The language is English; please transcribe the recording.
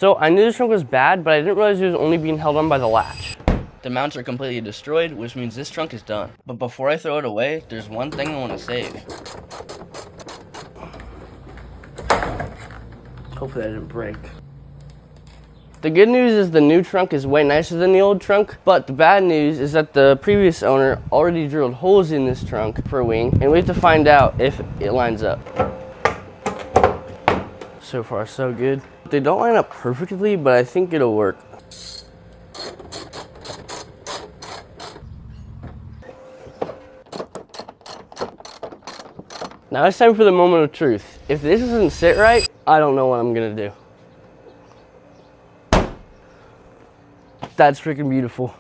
So I knew this trunk was bad, but I didn't realize it was only being held on by the latch. The mounts are completely destroyed, which means this trunk is done. But before I throw it away, there's one thing I want to save. Hopefully that didn't break. The good news is the new trunk is way nicer than the old trunk, but the bad news is that the previous owner already drilled holes in this trunk for a wing, and we have to find out if it lines up. So far, so good. They don't line up perfectly, but I think it'll work. Now it's time for the moment of truth. If this doesn't sit right, I don't know what I'm gonna do. That's freaking beautiful.